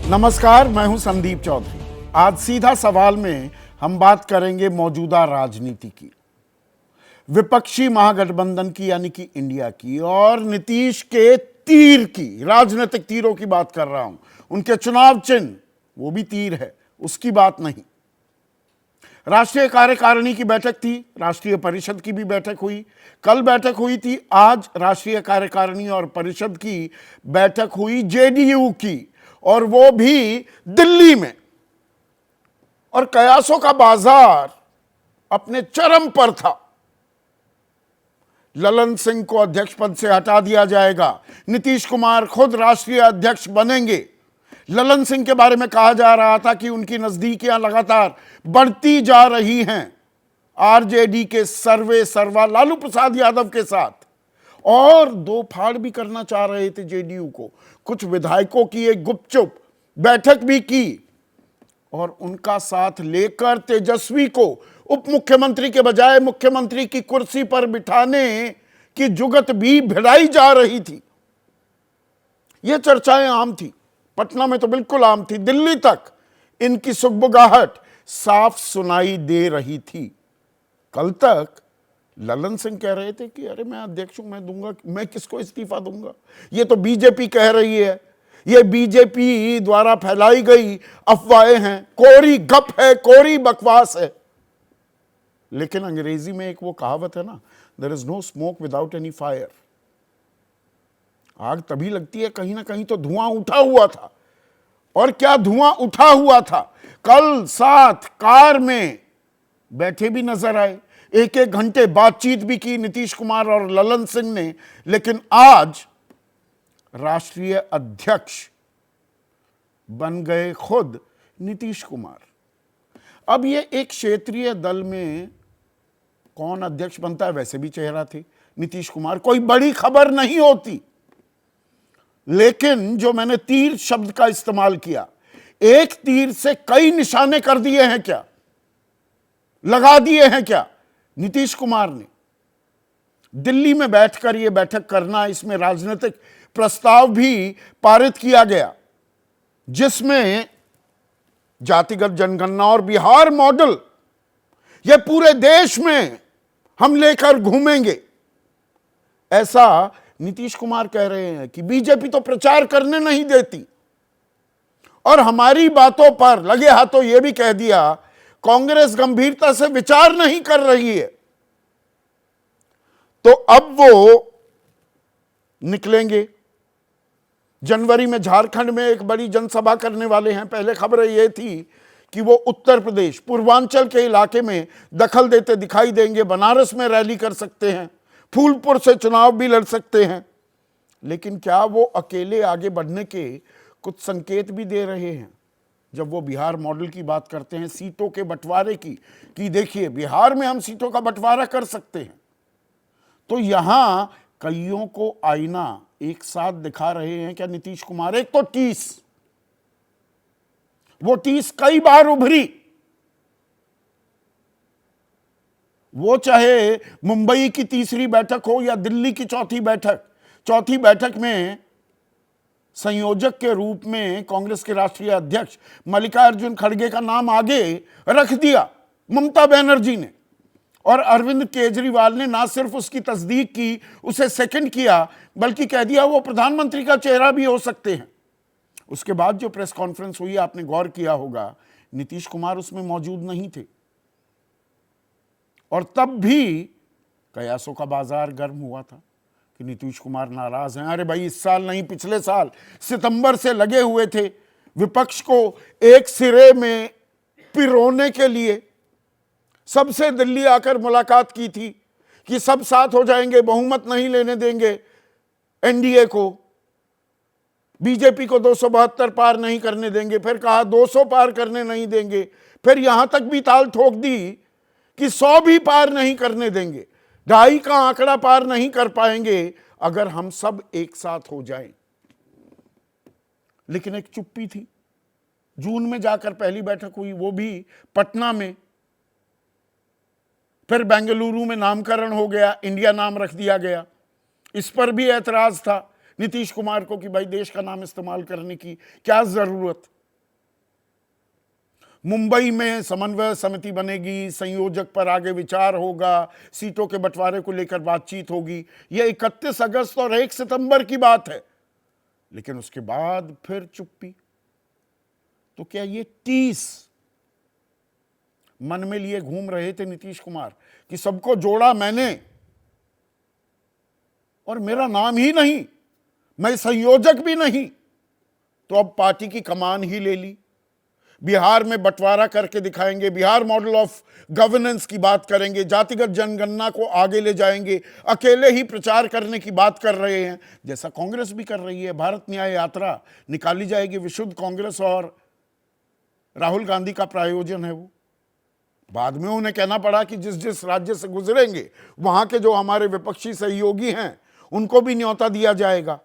नमस्कार, मैं हूं संदीप चौधरी। आज सीधा सवाल में हम बात करेंगे मौजूदा राजनीति की, विपक्षी महागठबंधन की यानी कि इंडिया की, और नीतीश के तीर की, राजनीतिक तीरों की बात कर रहा हूं। उनके चुनाव चिन्ह वो भी तीर है, उसकी बात नहीं। राष्ट्रीय कार्यकारिणी की बैठक थी, राष्ट्रीय परिषद की भी बैठक हुई, कल बैठक हुई थी। आज राष्ट्रीय कार्यकारिणी और परिषद की बैठक हुई जेडीयू की, और वो भी दिल्ली में। और कयासों का बाजार अपने चरम पर था। ललन सिंह को अध्यक्ष पद से हटा दिया जाएगा, नीतीश कुमार खुद राष्ट्रीय अध्यक्ष बनेंगे। ललन सिंह के बारे में कहा जा रहा था कि उनकी नजदीकियां लगातार बढ़ती जा रही हैं आरजेडी के सर्वा लालू प्रसाद यादव के साथ, और दो फाड़ भी करना चाह रहे थे जेडीयू को। कुछ विधायकों की एक गुपचुप बैठक भी की, और उनका साथ लेकर तेजस्वी को उप मुख्यमंत्री के बजाय मुख्यमंत्री की कुर्सी पर बिठाने की जुगत भी भिड़ाई जा रही थी। यह चर्चाएं आम थी, पटना में तो बिल्कुल आम थी, दिल्ली तक इनकी सुगबुगाहट साफ सुनाई दे रही थी। कल तक ललन सिंह कह रहे थे कि अरे मैं अध्यक्ष हूं, मैं दूंगा, मैं किसको इस्तीफा दूंगा, ये तो बीजेपी कह रही है, ये बीजेपी द्वारा फैलाई गई अफवाहें हैं, कोरी गप है, कोरी बकवास है। लेकिन अंग्रेजी में एक वो कहावत है ना, there is no smoke without any fire. आग तभी लगती है कहीं ना कहीं तो धुआं उठा हुआ था। और क्या धुआं उठा हुआ था। कल साथ कार में बैठे भी नजर आए, एक एक घंटे बातचीत भी की नीतीश कुमार और ललन सिंह ने। लेकिन आज राष्ट्रीय अध्यक्ष बन गए खुद नीतीश कुमार। अब ये एक क्षेत्रीय दल में कौन अध्यक्ष बनता है, वैसे भी चेहरा थे नीतीश कुमार, कोई बड़ी खबर नहीं होती। लेकिन जो मैंने तीर शब्द का इस्तेमाल किया, एक तीर से कई निशाने कर दिए हैं क्या, लगा दिए हैं क्या नीतीश कुमार ने। दिल्ली में बैठकर यह बैठक करना, इसमें राजनीतिक प्रस्ताव भी पारित किया गया, जिसमें जातिगत जनगणना और बिहार मॉडल यह पूरे देश में हम लेकर घूमेंगे, ऐसा नीतीश कुमार कह रहे हैं कि बीजेपी तो प्रचार करने नहीं देती। और हमारी बातों पर लगे हाथों यह भी कह दिया कांग्रेस गंभीरता से विचार नहीं कर रही है। तो अब वो निकलेंगे। जनवरी में झारखंड में एक बड़ी जनसभा करने वाले हैं। पहले खबर यह थी कि वो उत्तर प्रदेश पूर्वांचल के इलाके में दखल देते दिखाई देंगे, बनारस में रैली कर सकते हैं, फूलपुर से चुनाव भी लड़ सकते हैं। लेकिन क्या वो अकेले आगे बढ़ने के कुछ संकेत भी दे रहे हैं जब वो बिहार मॉडल की बात करते हैं, सीटों के बंटवारे की, कि देखिए बिहार में हम सीटों का बंटवारा कर सकते हैं। तो यहां कईयों को आईना एक साथ दिखा रहे हैं क्या नीतीश कुमार। एक तो टीस, वो टीस कई बार उभरी, वो चाहे मुंबई की तीसरी बैठक हो या दिल्ली की चौथी बैठक में संयोजक के रूप में कांग्रेस के राष्ट्रीय अध्यक्ष मल्लिकार्जुन खड़गे का नाम आगे रख दिया ममता बनर्जी ने, और अरविंद केजरीवाल ने ना सिर्फ उसकी तस्दीक की, उसे सेकंड किया, बल्कि कह दिया वो प्रधानमंत्री का चेहरा भी हो सकते हैं। उसके बाद जो प्रेस कॉन्फ्रेंस हुई, आपने गौर किया होगा, नीतीश कुमार उसमें मौजूद नहीं थे। और तब भी कयासों का बाजार गर्म हुआ था कि नीतीश कुमार नाराज हैं। अरे भाई, इस साल नहीं, पिछले साल सितंबर से लगे हुए थे विपक्ष को एक सिरे में पिरोने के लिए। सबसे दिल्ली आकर मुलाकात की थी कि सब साथ हो जाएंगे, बहुमत नहीं लेने देंगे एनडीए को, बीजेपी को 272 पार नहीं करने देंगे, फिर कहा 200 पार करने नहीं देंगे, फिर यहां तक भी ताल ठोक दी कि 100 भी पार नहीं करने देंगे, 2.5 का आंकड़ा पार नहीं कर पाएंगे अगर हम सब एक साथ हो जाएं। लेकिन एक चुप्पी थी। जून में जाकर पहली बैठक हुई, वो भी पटना में, फिर बेंगलुरु में नामकरण हो गया, इंडिया नाम रख दिया गया। इस पर भी ऐतराज था नीतीश कुमार को कि भाई देश का नाम इस्तेमाल करने की क्या जरूरत। मुंबई में समन्वय समिति बनेगी, संयोजक पर आगे विचार होगा, सीटों के बंटवारे को लेकर बातचीत होगी। यह 31 अगस्त और 1 सितंबर की बात है, लेकिन उसके बाद फिर चुप्पी। तो क्या ये 30 मन में लिए घूम रहे थे नीतीश कुमार कि सबको जोड़ा मैंने और मेरा नाम ही नहीं, मैं संयोजक भी नहीं, तो अब पार्टी की कमान ही ले ली। बिहार में बंटवारा करके दिखाएंगे, बिहार मॉडल ऑफ गवर्नेंस की बात करेंगे, जातिगत जनगणना को आगे ले जाएंगे, अकेले ही प्रचार करने की बात कर रहे हैं, जैसा कांग्रेस भी कर रही है। भारत न्याय यात्रा निकाली जाएगी, विशुद्ध कांग्रेस और राहुल गांधी का प्रायोजन है वो। बाद में उन्हें कहना पड़ा कि जिस जिस राज्य से गुजरेंगे वहां के जो हमारे विपक्षी सहयोगी हैं उनको भी न्योता दिया जाएगा।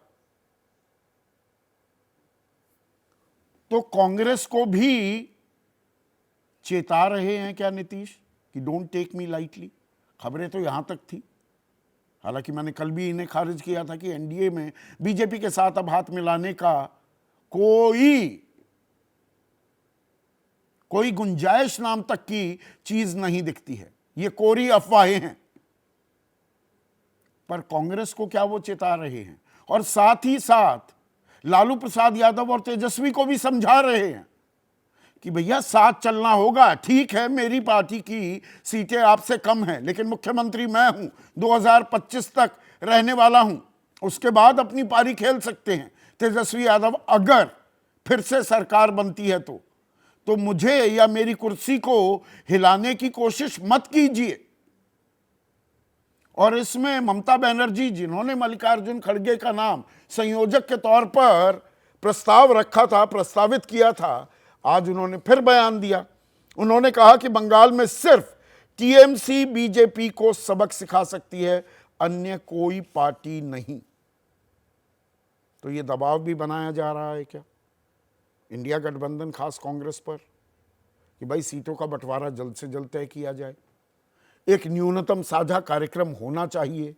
तो कांग्रेस को भी चेता रहे हैं क्या नीतीश कि डोंट टेक मी लाइटली। खबरें तो यहां तक थी, हालांकि मैंने कल भी इन्हें खारिज किया था कि एनडीए में बीजेपी के साथ अब हाथ मिलाने का कोई गुंजाइश नाम तक की चीज नहीं दिखती है, ये कोरी अफवाहें हैं। पर कांग्रेस को क्या वो चेता रहे हैं, और साथ ही साथ लालू प्रसाद यादव और तेजस्वी को भी समझा रहे हैं कि भैया साथ चलना होगा। ठीक है, मेरी पार्टी की सीटें आपसे कम हैं, लेकिन मुख्यमंत्री मैं हूं, 2025 तक रहने वाला हूं, उसके बाद अपनी पारी खेल सकते हैं तेजस्वी यादव। अगर फिर से सरकार बनती है तो मुझे या मेरी कुर्सी को हिलाने की कोशिश मत कीजिए। और इसमें ममता बनर्जी, जिन्होंने मल्लिकार्जुन खड़गे का नाम संयोजक के तौर पर प्रस्तावित किया था, आज उन्होंने फिर बयान दिया। उन्होंने कहा कि बंगाल में सिर्फ टीएमसी बीजेपी को सबक सिखा सकती है, अन्य कोई पार्टी नहीं। तो ये दबाव भी बनाया जा रहा है क्या इंडिया गठबंधन खास कांग्रेस पर कि भाई सीटों का बंटवारा जल्द से जल्द तय किया जाए। एक न्यूनतम साझा कार्यक्रम होना चाहिए।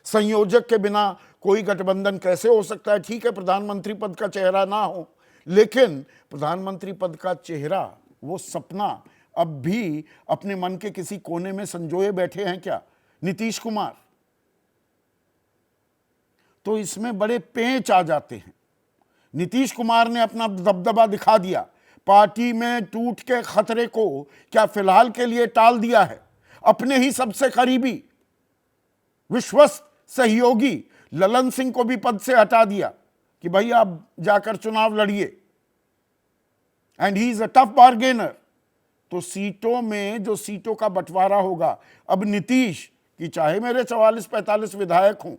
संयोजक के बिना कोई गठबंधन कैसे हो सकता है। ठीक है, प्रधानमंत्री पद का चेहरा ना हो, लेकिन प्रधानमंत्री पद का चेहरा, वो सपना अब भी अपने मन के किसी कोने में संजोए बैठे हैं क्या नीतीश कुमार। तो इसमें बड़े पेंच आ जाते हैं। नीतीश कुमार ने अपना दबदबा दिखा दिया, पार्टी में टूट के खतरे को क्या फिलहाल के लिए टाल दिया है। अपने ही सबसे करीबी विश्वस्त सहयोगी ललन सिंह को भी पद से हटा दिया कि भाई आप जाकर चुनाव लड़िए, and he is a tough bargainer. तो सीटों में जो सीटों का बंटवारा होगा, अब नीतीश की चाहे मेरे 44-45 विधायक हों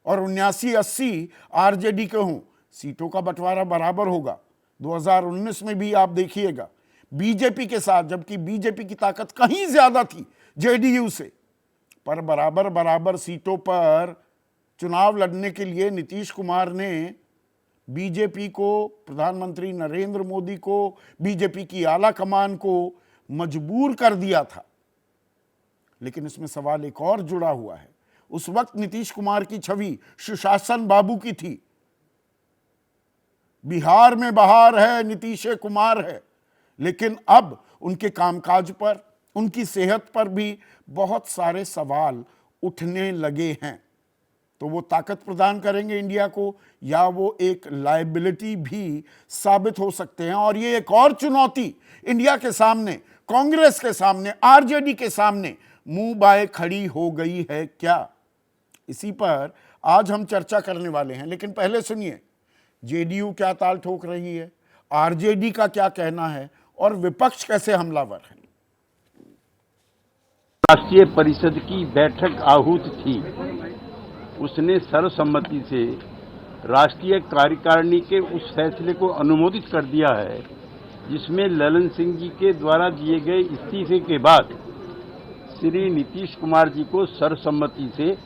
और 79-80 आरजेडी के हों, सीटों का बंटवारा बराबर होगा। 2019 में भी आप देखिएगा बीजेपी के साथ, जबकि बीजेपी की ताकत कहीं ज्यादा थी जेडीयू से, पर बराबर सीटों पर चुनाव लड़ने के लिए नीतीश कुमार ने बीजेपी को, प्रधानमंत्री नरेंद्र मोदी को, बीजेपी की आला कमान को मजबूर कर दिया था। लेकिन इसमें सवाल एक और जुड़ा हुआ है। उस वक्त नीतीश कुमार की छवि सुशासन बाबू की थी। बिहार में बहार है, नीतीश कुमार है, लेकिन अब उनके कामकाज पर, उनकी सेहत पर भी बहुत सारे सवाल उठने लगे हैं। तो वो ताकत प्रदान करेंगे इंडिया को, या वो एक लायबिलिटी भी साबित हो सकते हैं। और ये एक और चुनौती इंडिया के सामने, कांग्रेस के सामने, आरजेडी के सामने मुंह बाए खड़ी हो गई है क्या। इसी पर आज हम चर्चा करने वाले हैं, लेकिन पहले सुनिए जेडीयू क्या ताल ठोक रही है, आरजेडी का क्या कहना है, और विपक्ष कैसे हमलावर है। राष्ट्रीय परिषद की बैठक आहूत थी, उसने सर्वसम्मति से राष्ट्रीय कार्यकारिणी के उस फैसले को अनुमोदित कर दिया है जिसमें ललन सिंह जी के द्वारा दिए गए इस्तीफे के बाद श्री नीतीश कुमार जी को सर्वसम्मति से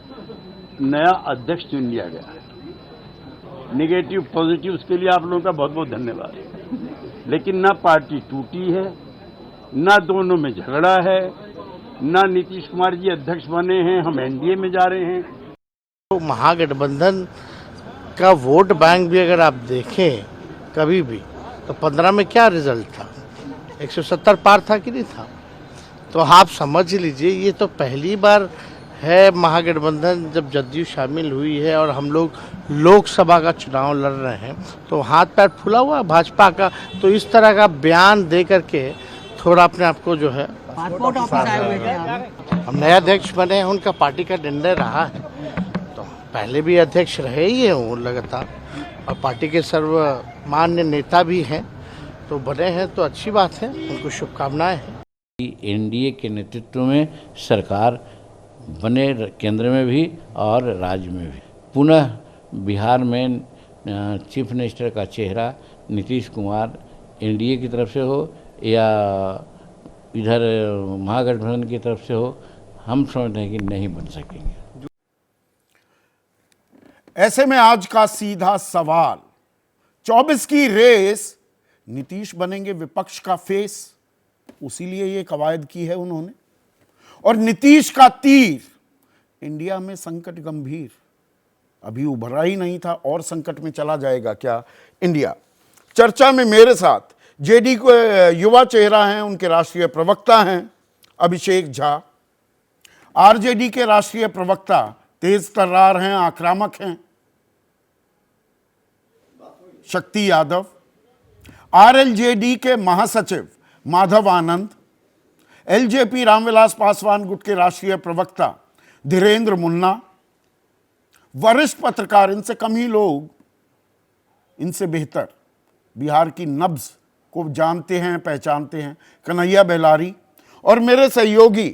नया अध्यक्ष चुन लिया गया है। नेगेटिव पॉजिटिव के लिए आप लोगों का बहुत बहुत धन्यवाद। लेकिन ना पार्टी टूटी है, ना दोनों में झगड़ा है, ना नीतीश कुमार जी अध्यक्ष बने हैं, हम एनडीए में जा रहे हैं। तो महागठबंधन इसका वोट बैंक भी अगर आप देखें कभी भी तो 15 में क्या रिजल्ट था, 170 पार था कि नहीं था। तो आप समझ लीजिए ये तो पहली बार है महागठबंधन जब जदयू शामिल हुई है और हम लोग लोकसभा का चुनाव लड़ रहे हैं तो हाथ पैर फूला हुआ भाजपा का। तो इस तरह का बयान दे करके थोड़ा अपने आप को जो है, पासपोर्ट ऑफिस आए हुए थे आप। हम नए अध्यक्ष बने हैं, उनका पार्टी का निर्णय रहा है, तो पहले भी अध्यक्ष रहे ही हैं वो लगातार, और पार्टी के सर्वमान्य नेता भी हैं, तो बने हैं तो अच्छी बात है, उनको शुभकामनाएं हैं। एनडीए के नेतृत्व में सरकार बने केंद्र में भी और राज्य में भी। पुनः बिहार में चीफ मिनिस्टर का चेहरा नीतीश कुमार एनडीए की तरफ से हो या इधर महागठबंधन की तरफ से हो, हम समझते हैं कि नहीं बन सकेंगे। ऐसे में आज का सीधा सवाल, 24 की रेस, नीतीश बनेंगे विपक्ष का फेस, उसीलिए ये कवायद की है उन्होंने। और नीतीश का तीर, इंडिया में संकट गंभीर, अभी उभरा ही नहीं था और संकट में चला जाएगा क्या इंडिया। चर्चा में मेरे साथ जेडी को युवा चेहरा हैं, उनके राष्ट्रीय प्रवक्ता हैं अभिषेक झा, आरजेडी के राष्ट्रीय प्रवक्ता तेज तर्रार हैं, आक्रामक हैं शक्ति यादव, आरएलजेडी के महासचिव माधव आनंद, एलजेपी रामविलास पासवान गुट के राष्ट्रीय प्रवक्ता धीरेन्द्र मुन्ना, वरिष्ठ पत्रकार, इनसे कम ही लोग इनसे बेहतर बिहार की नब्ज को जानते हैं, पहचानते हैं, कन्हैया बेलारी, और मेरे सहयोगी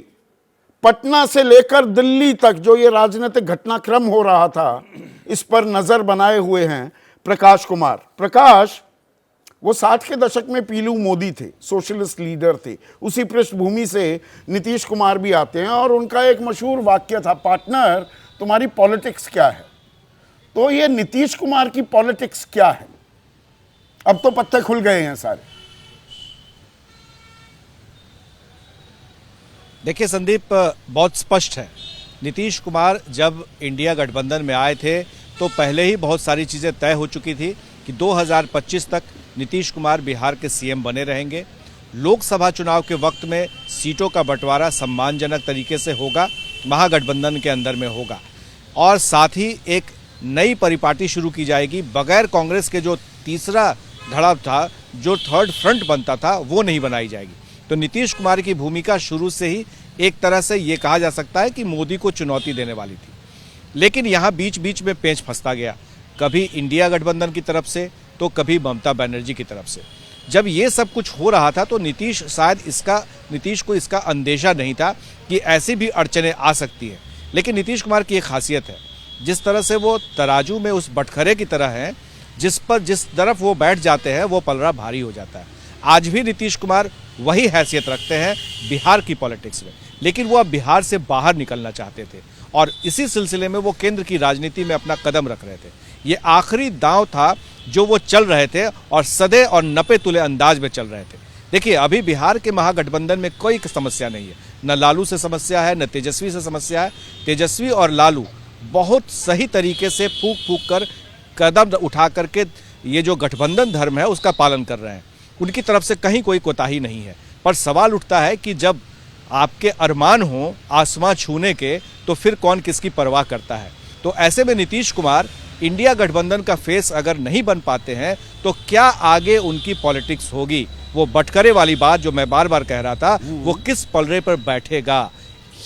पटना से लेकर दिल्ली तक जो ये राजनीतिक घटनाक्रम हो रहा था इस पर नजर बनाए हुए हैं प्रकाश कुमार। प्रकाश, वो 60 के दशक में पीलू मोदी थे, सोशलिस्ट लीडर थे, उसी पृष्ठभूमि से नीतीश कुमार भी आते हैं और उनका एक मशहूर वाक्य था, पार्टनर तुम्हारी पॉलिटिक्स क्या है। तो ये नीतीश कुमार की पॉलिटिक्स क्या है, अब तो पत्ते खुल गए हैं सारे। देखिए संदीप, बहुत स्पष्ट है, नीतीश कुमार जब इंडिया गठबंधन में आए थे तो पहले ही बहुत सारी चीजें तय हो चुकी थी कि 2025 तक नीतीश कुमार बिहार के सीएम बने रहेंगे। लोकसभा चुनाव के वक्त में सीटों का बंटवारा सम्मानजनक तरीके से होगा, महागठबंधन के अंदर में होगा, और साथ ही एक नई परिपाटी शुरू की जाएगी। बगैर कांग्रेस के जो तीसरा धड़ा था, जो थर्ड फ्रंट बनता था, वो नहीं बनाई जाएगी। तो नीतीश कुमार की भूमिका शुरू से ही एक तरह से ये कहा जा सकता है कि मोदी को चुनौती देने वाली थी। लेकिन यहाँ बीच बीच में पेंच फंसता गया, कभी इंडिया गठबंधन की तरफ से तो कभी ममता बनर्जी की तरफ से। जब ये सब कुछ हो रहा था तो नीतीश को इसका अंदेशा नहीं था कि ऐसी भी अड़चनें आ सकती हैं। लेकिन नीतीश कुमार की एक खासियत है, जिस तरह से वो तराजू में उस बटखरे की तरह हैं, जिस तरफ वो बैठ जाते हैं वो पलड़ा भारी हो जाता है। आज भी नीतीश कुमार वही हैसियत रखते हैं बिहार की पॉलिटिक्स में, लेकिन वो अब बिहार से बाहर निकलना चाहते थे और इसी सिलसिले में वो केंद्र की राजनीति में अपना कदम रख रहे थे। ये आखिरी दांव था जो वो चल रहे थे और सदे और नपे तुले अंदाज में चल रहे थे। देखिए, अभी बिहार के महागठबंधन में कोई समस्या नहीं है, न लालू से समस्या है, न तेजस्वी से समस्या है। तेजस्वी और लालू बहुत सही तरीके से फूंक फूंक कर कदम उठा करके ये जो गठबंधन धर्म है उसका पालन कर रहे हैं, उनकी तरफ से कहीं कोई कोताही नहीं है। पर सवाल उठता है कि जब आपके अरमान हो आसमां छूने के, तो फिर कौन किसकी परवाह करता है। तो ऐसे में नीतीश कुमार इंडिया गठबंधन का फेस अगर नहीं बन पाते हैं तो क्या आगे उनकी पॉलिटिक्स होगी। वो बटकरे वाली बात जो मैं बार बार कह रहा था, वो किस पलड़े पर बैठेगा,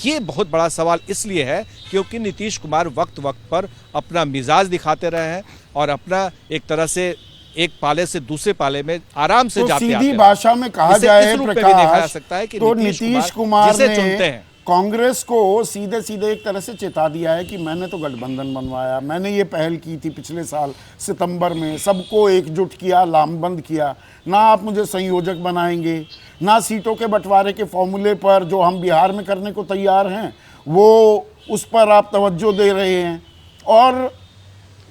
ये बहुत बड़ा सवाल इसलिए है क्योंकि नीतीश कुमार वक्त वक्त पर अपना मिजाज दिखाते रहे हैं और अपना एक तरह से एक पाले से दूसरे पाले में आराम से जाते हैं। सीधी भाषा में कहा जाए प्रकाश, तो नीतीश कुमार ने चुनते हैं कांग्रेस को सीधे सीधे एक तरह से चेता दिया है कि मैंने तो गठबंधन बनवाया, मैंने ये पहल की थी पिछले साल सितंबर में, सबको एकजुट किया, लामबंद किया, ना आप मुझे संयोजक बनाएंगे, ना सीटों के बंटवारे के फॉर्मूले पर जो हम बिहार में करने को तैयार हैं वो उस पर आप तवज्जो दे रहे हैं, और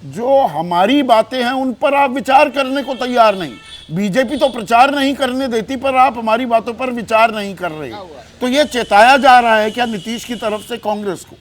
जो हमारी बातें हैं उन पर आप विचार करने को तैयार नहीं। बीजेपी तो प्रचार नहीं करने देती, पर आप हमारी बातों पर विचार नहीं कर रहे। तो यह चेताया जा रहा है क्या नीतीश की तरफ से कांग्रेस को?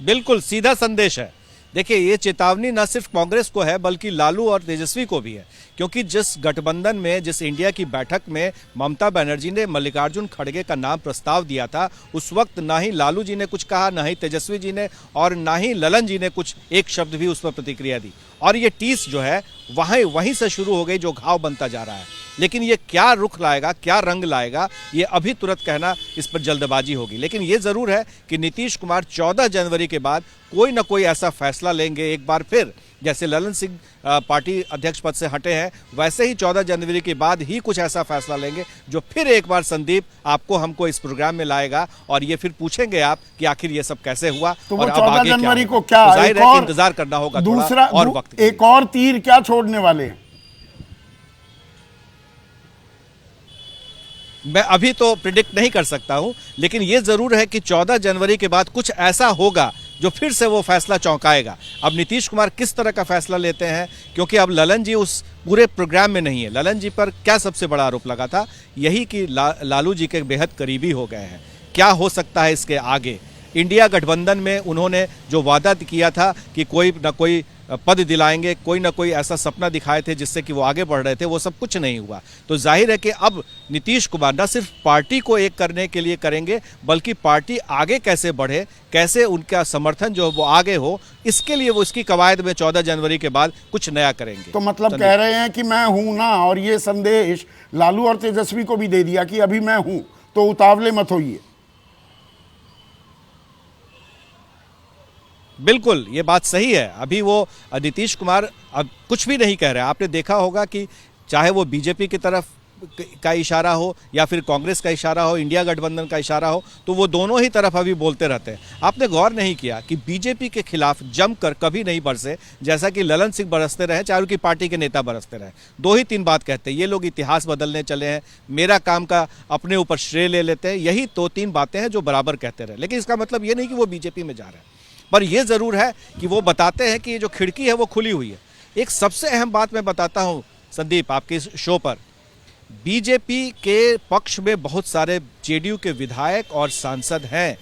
बिल्कुल सीधा संदेश है। देखिए, ये चेतावनी न सिर्फ कांग्रेस को है बल्कि लालू और तेजस्वी को भी है, क्योंकि जिस गठबंधन में, जिस इंडिया की बैठक में ममता बनर्जी ने मल्लिकार्जुन खड़गे का नाम प्रस्ताव दिया था, उस वक्त ना ही लालू जी ने कुछ कहा, ना ही तेजस्वी जी ने, और ना ही ललन जी ने कुछ एक शब्द भी उस पर प्रतिक्रिया दी। और ये टीस जो है वहीं से शुरू हो गई, जो घाव बनता जा रहा है। लेकिन ये क्या रुख लाएगा, क्या रंग लाएगा, ये अभी तुरंत कहना, इस पर जल्दबाजी होगी। लेकिन ये जरूर है कि नीतीश कुमार 14 जनवरी के बाद कोई ना कोई ऐसा फैसला लेंगे एक बार फिर। जैसे ललन सिंह पार्टी अध्यक्ष पद से हटे हैं, वैसे ही 14 जनवरी के बाद ही कुछ ऐसा फैसला लेंगे जो फिर एक बार संदीप आपको, हमको इस प्रोग्राम में लाएगा, और ये फिर पूछेंगे आप कि आखिर ये सब कैसे हुआ तो और वो अब 14 आगे जनवरी क्या को क्या तो जाहिर एक है कि और इंतजार करना होगा दूसरा और वक्त के लिए। एक और तीर क्या छोड़ने वाले हैं? मैं अभी तो प्रिडिक्ट नहीं कर सकता हूं, लेकिन यह जरूर है कि 14 जनवरी के बाद कुछ ऐसा होगा जो फिर से वो फैसला चौंकाएगा। अब नीतीश कुमार किस तरह का फैसला लेते हैं, क्योंकि अब ललन जी उस पूरे प्रोग्राम में नहीं है। ललन जी पर क्या सबसे बड़ा आरोप लगा था, यही कि लालू जी के बेहद करीबी हो गए हैं। क्या हो सकता है इसके आगे? इंडिया गठबंधन में उन्होंने जो वादा किया था कि कोई ना कोई पद दिलाएंगे, कोई ना कोई ऐसा सपना दिखाए थे जिससे कि वो आगे बढ़ रहे थे, वो सब कुछ नहीं हुआ। तो जाहिर है कि अब नीतीश कुमार न सिर्फ पार्टी को एक करने के लिए करेंगे, बल्कि पार्टी आगे कैसे बढ़े, कैसे उनका समर्थन जो वो आगे हो, इसके लिए वो इसकी कवायद में 14 जनवरी के बाद कुछ नया करेंगे। तो मतलब कह रहे हैं कि मैं हूं ना, और ये संदेश लालू और तेजस्वी को भी दे दिया कि अभी मैं हूं, तो उतावले मत होइए। बिल्कुल, ये बात सही है। अभी वो नीतीश कुमार अब कुछ भी नहीं कह रहे। आपने देखा होगा कि चाहे वो बीजेपी की तरफ का इशारा हो या फिर कांग्रेस का इशारा हो, इंडिया गठबंधन का इशारा हो, तो वो दोनों ही तरफ अभी बोलते रहते हैं। आपने गौर नहीं किया कि बीजेपी के खिलाफ जमकर कभी नहीं बरसे, जैसा कि ललन सिंह बरसते रहे, चाहे उनकी पार्टी के नेता बरसते रहे। 2 ही 3 बात कहते हैं, ये लोग इतिहास बदलने चले हैं, मेरा काम का अपने ऊपर श्रेय ले लेते हैं। यही 2-3 बातें हैं जो बराबर कहते रहे। लेकिन इसका मतलब ये नहीं कि वो बीजेपी में जा रहे हैं, पर यह जरूर है कि वो बताते हैं कि ये जो खिड़की है वो खुली हुई है। एक सबसे अहम बात मैं बताता हूं संदीप, आपके इस शो पर, बीजेपी के पक्ष में बहुत सारे जेडीयू के विधायक और सांसद हैं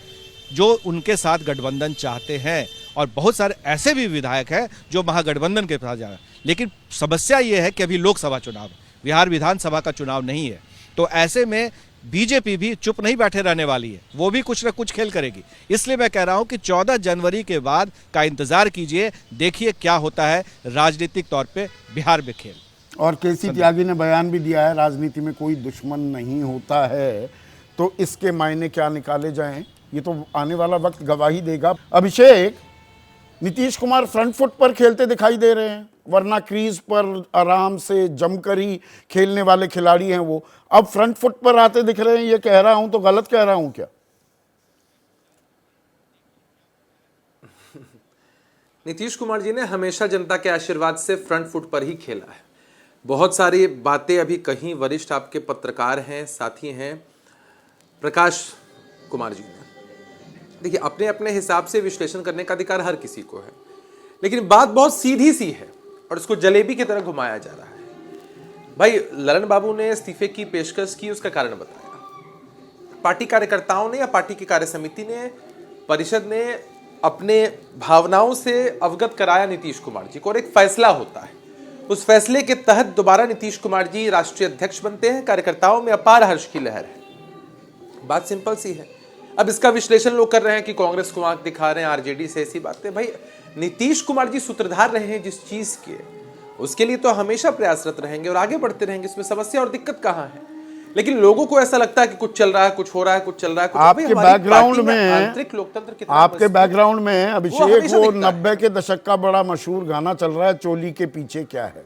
जो उनके साथ गठबंधन चाहते हैं, और बहुत सारे ऐसे भी विधायक हैं जो महागठबंधन के साथ जा रहे हैं। लेकिन समस्या ये है कि अभी लोकसभा चुनाव है, बिहार विधानसभा का चुनाव नहीं है। तो ऐसे में बीजेपी भी चुप नहीं बैठे रहने वाली है, वो भी कुछ ना कुछ खेल करेगी। इसलिए मैं कह रहा हूं कि 14 जनवरी के बाद का इंतजार कीजिए, देखिए क्या होता है राजनीतिक तौर पे बिहार में खेल। और केसी त्यागी ने बयान भी दिया है, राजनीति में कोई दुश्मन नहीं होता है। तो इसके मायने क्या निकाले जाएं, ये तो आने वाला वक्त गवाही देगा। अभिषेक, नीतीश कुमार फ्रंट फुट पर खेलते दिखाई दे रहे हैं, वरना क्रीज पर आराम से जमकर ही खेलने वाले खिलाड़ी हैं वो, अब फ्रंट फुट पर आते दिख रहे हैं। ये कह रहा हूं तो गलत कह रहा हूं क्या? नीतीश कुमार जी ने हमेशा जनता के आशीर्वाद से फ्रंट फुट पर ही खेला है। बहुत सारी बातें अभी कहीं वरिष्ठ आपके पत्रकार हैं, साथी हैं, प्रकाश कुमार जी ने, देखिए अपने अपने हिसाब से विश्लेषण करने का अधिकार हर किसी को है, लेकिन बात बहुत सीधी सी है और उसको जलेबी की तरह घुमाया जा रहा है। भाई ललन बाबू ने इस्तीफे की पेशकश की, उसका कारण बताया। पार्टी कार्यकर्ताओं ने या पार्टी की कार्यसमिति ने, परिषद ने अपने भावनाओं से अवगत कराया नीतीश कुमार जी को, और एक फैसला होता है। उस फैसले के तहत दोबारा नीतीश कुमार जी राष्ट्रीय अध्यक्ष बनते हैं। कार्यकर्ताओं में अपार हर्ष की लहर है। बात सिंपल सी है। अब इसका विश्लेषण लोग कर रहे हैं कि कांग्रेस को आंख दिखा रहे हैं, आरजेडी से ऐसी बातें। भाई नीतीश कुमार जी सूत्रधार रहे हैं जिस चीज के, उसके लिए तो हमेशा प्रयासरत रहेंगे और आगे बढ़ते रहेंगे, इसमें समस्या और दिक्कत कहां है। लेकिन लोगों को ऐसा लगता है कि कुछ चल रहा है, कुछ हो रहा है, कुछ चल रहा है। आपके बैकग्राउंड में आंतरिक लोकतंत्र कितना, आपके बैकग्राउंड में अभिषेक वो 90 के दशक का बड़ा मशहूर गाना चल रहा है, चोली के पीछे क्या है।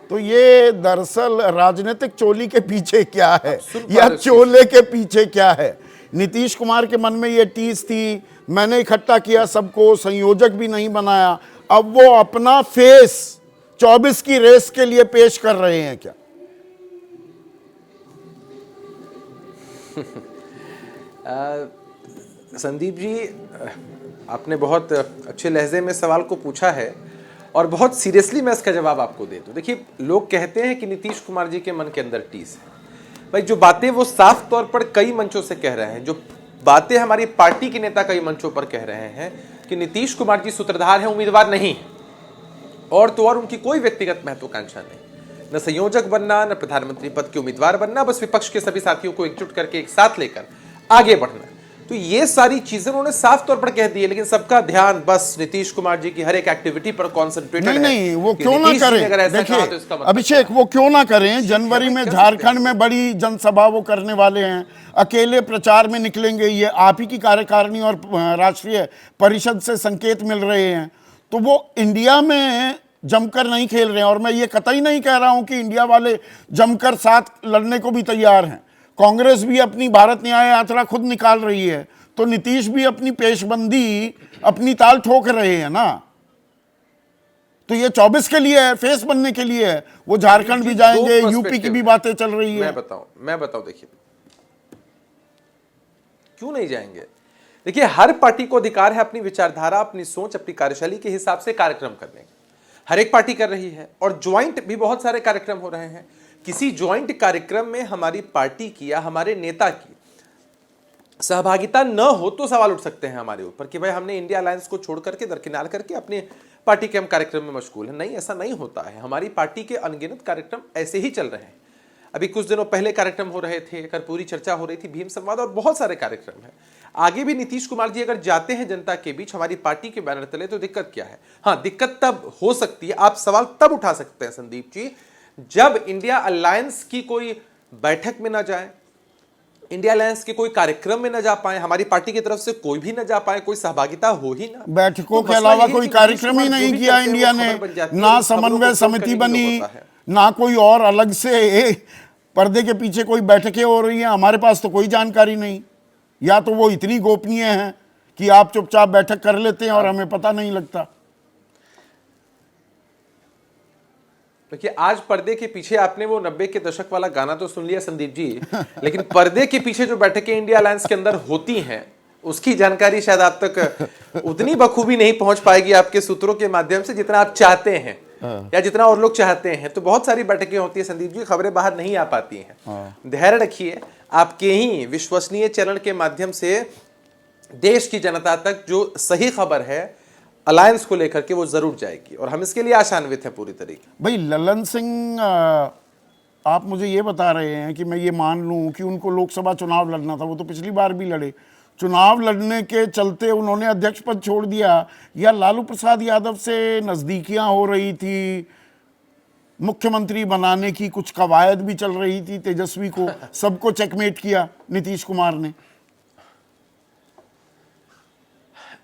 तो ये दरअसल राजनीतिक चोली के पीछे क्या है या चोले के पीछे क्या है। नीतीश कुमार के मन में ये टीस थी, मैंने इकट्ठा किया सबको, संयोजक भी नहीं बनाया, अब वो अपना फेस 24 की रेस के लिए पेश कर रहे हैं क्या? संदीप जी, आपने बहुत अच्छे लहजे में सवाल को पूछा है और बहुत सीरियसली मैं इसका जवाब आपको दे दूं। देखिए, लोग कहते हैं कि नीतीश कुमार जी के मन के अंदर टीस है। भाई जो बातें वो साफ तौर पर कई मंचों से कह रहे हैं, जो बातें हमारी पार्टी के नेता कई मंचों पर कह रहे हैं, कि नीतीश कुमार जी सूत्रधार हैं, उम्मीदवार नहीं है, और तो और उनकी कोई व्यक्तिगत महत्वाकांक्षा नहीं, न संयोजक बनना, न प्रधानमंत्री पद के उम्मीदवार बनना, बस विपक्ष के सभी साथियों को एकजुट करके एक साथ लेकर आगे बढ़ना। तो ये सारी चीजें उन्होंने साफ तौर पर कह दी है, लेकिन सबका ध्यान बस नीतीश कुमार जी की हर एक एक्टिविटी पर कॉन्सेंट्रेटेड है। नहीं, वो कि क्यों ना नीतीश जी ने अगर करें। ऐसा कहा तो देखिए इसका मतलब अभिषेक, वो क्यों ना करें। जनवरी में कर झारखंड में बड़ी जनसभा वो करने वाले हैं, अकेले प्रचार में निकलेंगे। ये आप ही की कार्यकारिणी और राष्ट्रीय परिषद से संकेत मिल रहे हैं, तो वो इंडिया में जमकर नहीं खेल रहे हैं। और मैं ये कतई नहीं कह रहा हूं कि इंडिया वाले जमकर साथ लड़ने को भी तैयार हैं। कांग्रेस भी अपनी भारत न्याय यात्रा खुद निकाल रही है, तो नीतीश भी अपनी पेशबंदी अपनी ताल ठोक रहे हैं ना। तो ये 24 के लिए है, फेस बनने के लिए है। वो झारखंड भी जाएंगे, यूपी की भी बातें चल रही है। मैं बताऊं देखिए क्यों नहीं जाएंगे। देखिए हर पार्टी को अधिकार है अपनी विचारधारा, अपनी सोच, अपनी कार्यशैली के हिसाब से कार्यक्रम करने का। हर एक पार्टी कर रही है, और ज्वाइंट भी बहुत सारे कार्यक्रम हो रहे हैं। किसी ज्वाइंट कार्यक्रम में हमारी पार्टी की या हमारे नेता की सहभागिता न हो तो सवाल उठ सकते हैं हमारे ऊपर कि भाई हमने इंडिया अलायंस को छोड़ करके दरकिनार करके अपने पार्टी के हम कार्यक्रम में मशगूल हैं। नहीं, ऐसा नहीं होता है। हमारी पार्टी के अनगिनत कार्यक्रम ऐसे ही चल रहे हैं। अभी कुछ दिनों पहले कार्यक्रम हो रहे थे, कर्पूरी चर्चा हो रही थी, भीम संवाद, और बहुत सारे कार्यक्रम हैं। आगे भी नीतीश कुमार जी अगर जाते हैं जनता के बीच हमारी पार्टी के बैनर तले, तो दिक्कत क्या है? हाँ, दिक्कत तब हो सकती है, आप सवाल तब उठा सकते हैं संदीप जी, जब इंडिया अलायंस की कोई बैठक में ना जाए, इंडिया अलायंस के कोई कार्यक्रम में न जा पाए, हमारी पार्टी की तरफ से कोई भी न जा पाए, कोई सहभागिता हो ही ना। बैठकों के अलावा कोई कार्यक्रम ही नहीं किया इंडिया ने, ना समन्वय समिति बनी, ना कोई और अलग से पर्दे के पीछे कोई बैठकें हो रही हैं। हमारे पास तो कोई जानकारी नहीं, या तो वो इतनी गोपनीय है कि आप चुपचाप बैठक कर लेते हैं और हमें पता नहीं लगता। देखिए आज पर्दे के पीछे आपने वो 90 के दशक वाला गाना तो सुन लिया संदीप जी, लेकिन पर्दे के पीछे जो बैठकें इंडिया अलायंस के अंदर होती हैं उसकी जानकारी शायद आप तक उतनी बखूबी नहीं पहुंच पाएगी आपके सूत्रों के माध्यम से जितना आप चाहते हैं या जितना और लोग चाहते हैं। तो बहुत सारी बैठकें होती है संदीप जी, खबरें बाहर नहीं आ पाती हैं। धैर्य रखिए, आपके ही विश्वसनीय चैनल के माध्यम से देश की जनता तक जो सही खबर है अलायंस को लेकर के वो जरूर जाएगी, और हम इसके लिए आशान्वित हैं पूरी तरीके। भाई ललन सिंह, आप मुझे ये बता रहे हैं कि मैं ये मान लूं कि उनको लोकसभा चुनाव लड़ना था, वो तो पिछली बार भी लड़े, चुनाव लड़ने के चलते उन्होंने अध्यक्ष पद छोड़ दिया, या लालू प्रसाद यादव से नज़दीकियां हो रही थी, मुख्यमंत्री बनाने की कुछ कवायद भी चल रही थी, तेजस्वी को सबको चेकमेट किया नीतीश कुमार ने।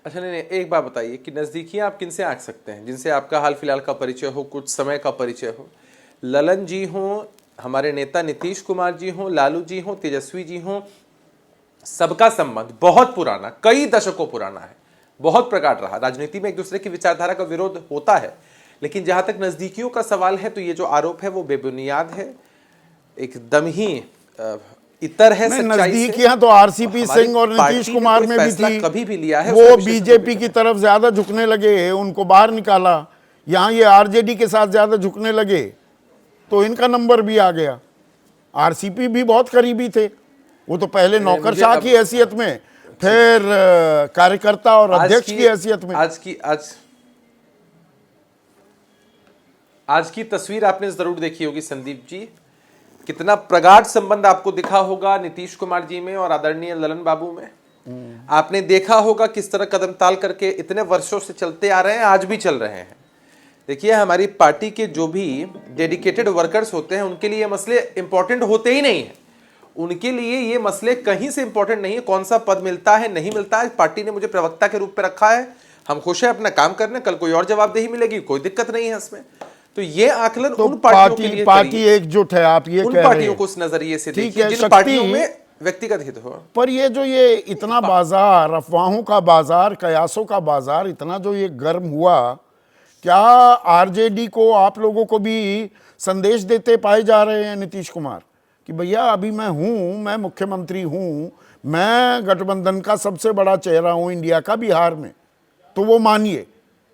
अच्छा नहीं, एक बात बताइए कि नज़दीकियां आप किनसे आंक सकते हैं? जिनसे आपका हाल फिलहाल का परिचय हो, कुछ समय का परिचय हो। ललन जी हों, हमारे नेता नीतीश कुमार जी हों, लालू जी हों, तेजस्वी जी हों, सबका संबंध बहुत पुराना, कई दशकों पुराना है, बहुत प्रगाढ़ रहा। राजनीति में एक दूसरे की विचारधारा का विरोध होता है, लेकिन जहां तक नज़दीकियों का सवाल है तो ये जो आरोप है वो बेबुनियाद है, एकदम ही इतर है सच्चाई से। नजदीकियां तो आरसीपी सिंह और नीतीश कुमार में भी थी, कभी भी लिया है, वो बीजेपी की तरफ ज्यादा झुकने लगे, उनको बाहर निकाला। यहां ये आरजेडी के साथ ज्यादा झुकने लगे तो इनका नंबर भी आ गया। आरसीपी भी बहुत करीबी थे, वो तो पहले नौकरशाह की हैसियत में, फिर कार्यकर्ता और अध्यक्ष की हैसियत में। आज की तस्वीर आपने जरूर देखी होगी संदीप जी, कितना प्रगाढ़ संबंध आपको दिखा होगा नीतीश कुमार जी में और आदरणीय ललन बाबू में। आपने देखा होगा किस तरह कदम ताल करके इतने वर्षों से चलते आ रहे हैं, आज भी चल रहे हैं। देखिए हमारी पार्टी के जो भी डेडिकेटेड वर्कर्स होते हैं उनके लिए ये मसले इंपॉर्टेंट होते ही नहीं है। उनके लिए ये मसले कहीं से इंपॉर्टेंट नहीं है, कौन सा पद मिलता है नहीं मिलता है। पार्टी ने मुझे प्रवक्ता के रूप में रखा है, हम खुश हैं अपना काम करने, कल कोई और जवाबदेही मिलेगी, कोई दिक्कत नहीं है इसमें। तो ये आकलन तो उन पार्टियों के लिए पार्टी एकजुट है, आप ये उन कह पार्टियों रहे को उस नजरिए से ठीक देखिए है, जिन पार्टियों में व्यक्तिगत हित हो। पर ये जो ये इतना बाजार, अफवाहों का बाजार, कयासों का बाजार इतना जो ये गर्म हुआ, क्या आरजेडी को, आप लोगों को भी संदेश देते पाए जा रहे हैं नीतीश कुमार कि भैया अभी मैं हूं, मैं मुख्यमंत्री हूं, मैं गठबंधन का सबसे बड़ा चेहरा हूं इंडिया का बिहार में, तो वो मानिए?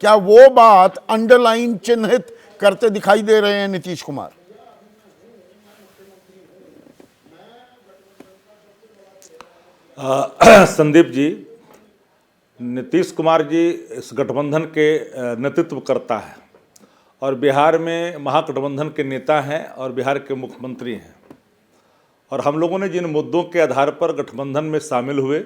क्या वो बात अंडरलाइन चिन्हित करते दिखाई दे रहे हैं नीतीश कुमार? संदीप जी, नीतीश कुमार जी इस गठबंधन के नेतृत्व करता है और बिहार में महागठबंधन के नेता हैं और बिहार के मुख्यमंत्री हैं। और हम लोगों ने जिन मुद्दों के आधार पर गठबंधन में शामिल हुए,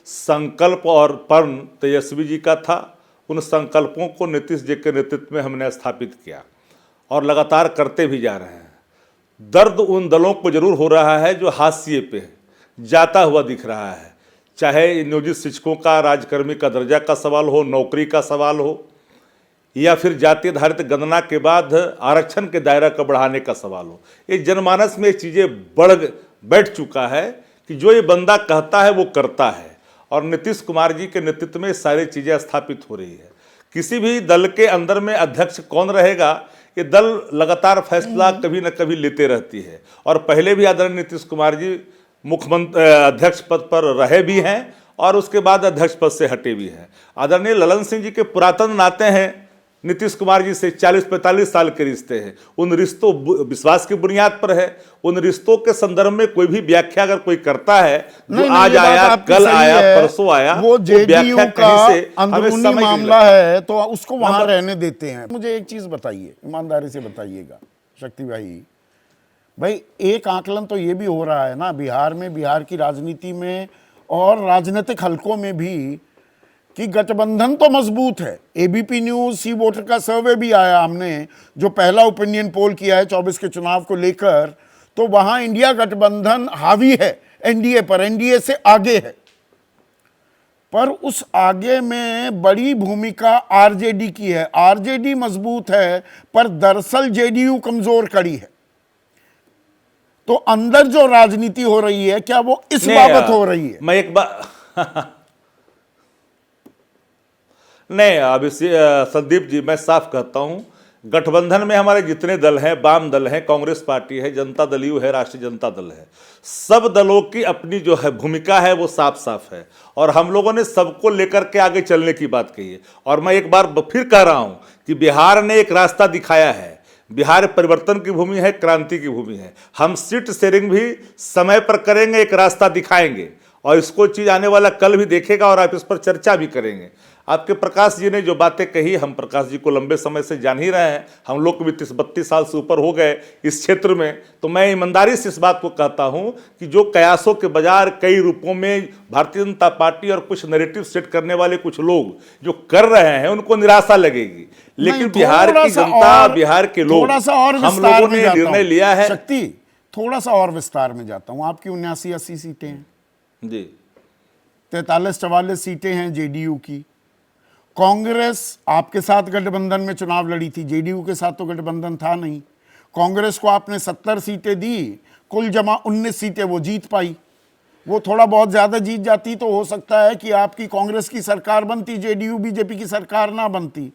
संकल्प और प्रण तेजस्वी जी का था, उन संकल्पों को नीतीश जी के नेतृत्व में हमने स्थापित किया और लगातार करते भी जा रहे हैं। दर्द उन दलों को जरूर हो रहा है जो हाशिए पे जाता हुआ दिख रहा है, चाहे नियोजित शिक्षकों का राजकर्मी का दर्जा का सवाल हो, नौकरी का सवाल हो, या फिर जाति आधारित गणना के बाद आरक्षण के दायरा को बढ़ाने का सवाल हो। ये जनमानस में चीज़ें बैठ चुका है कि जो ये बंदा कहता है वो करता है, और नीतीश कुमार जी के नेतृत्व में सारी चीज़ें स्थापित हो रही है। किसी भी दल के अंदर में अध्यक्ष कौन रहेगा, ये दल लगातार फैसला कभी न कभी लेते रहती है, और पहले भी आदरणीय नीतीश कुमार जी मुख्यमंत्री अध्यक्ष पद पर रहे भी हैं और उसके बाद अध्यक्ष पद से हटे भी हैं। आदरणीय ललन सिंह जी के पुरातन नाते हैं नीतीश कुमार जी से, 40-45 साल के रिश्ते हैं। उन रिश्तों विश्वास की बुनियाद पर है। उन रिश्तों के संदर्भ में कोई भी व्याख्या अगर कोई करता है, जो आज आया, कल आया, परसों आया, वो जेडीयू का हमें अंदरूनी मामला है तो उसको वहां रहने देते हैं। मुझे एक चीज बताइए, ईमानदारी से बताइएगा शक्ति भाई, एक आकलन तो ये भी हो रहा है ना बिहार में, बिहार की राजनीति में और राजनीतिक हलकों में भी, कि गठबंधन तो मजबूत है। एबीपी न्यूज सी वोटर का सर्वे भी आया हमने, जो पहला ओपिनियन पोल किया है 24 के चुनाव को लेकर, तो वहां इंडिया गठबंधन हावी है एनडीए पर, एनडीए से आगे है। पर उस आगे में बड़ी भूमिका आरजेडी की है। आरजेडी मजबूत है पर दरअसल जेडीयू कमजोर कड़ी है। तो अंदर जो राजनीति हो रही है, क्या वो इस बाबत हो रही है? मैं एक बात नहीं, अभी संदीप जी, मैं साफ कहता हूं, गठबंधन में हमारे जितने दल हैं, वाम दल हैं, कांग्रेस पार्टी है, जनता दल यू है, राष्ट्रीय जनता दल है, सब दलों की अपनी जो है भूमिका है वो साफ साफ है, और हम लोगों ने सबको लेकर के आगे चलने की बात कही है। और मैं एक बार फिर कह रहा हूं कि बिहार ने एक रास्ता दिखाया है। बिहार परिवर्तन की भूमि है, क्रांति की भूमि है। हम सीट शेयरिंग भी समय पर करेंगे, एक रास्ता दिखाएंगे, और इसको चीज आने वाला कल भी देखेगा और आप इस पर चर्चा भी करेंगे। आपके प्रकाश जी ने जो बातें कही, हम प्रकाश जी को लंबे समय से जान ही रहे हैं, हम लोग को भी 30-32 साल से ऊपर हो गए इस क्षेत्र में। तो मैं ईमानदारी से इस बात को कहता हूं कि जो कयासों के बाजार कई रूपों में भारतीय जनता पार्टी और कुछ नैरेटिव सेट करने वाले कुछ लोग जो कर रहे हैं, उनको निराशा लगेगी। लेकिन बिहार की जनता, बिहार के लोग, हम लोगों ने निर्णय लिया है। शक्ति, थोड़ा सा और विस्तार में जाता हूं। आपकी 79-80 सीटें हैं जी, 43-44 सीटें हैं जेडीयू की। कांग्रेस आपके साथ गठबंधन में चुनाव लड़ी थी, जेडीयू के साथ तो गठबंधन था नहीं। कांग्रेस को आपने 70 सीटें दी, कुल जमा 19 सीटें वो जीत पाई। वो थोड़ा बहुत ज्यादा जीत जाती तो हो सकता है कि आपकी कांग्रेस की सरकार बनती, जेडीयू बीजेपी की सरकार ना बनती।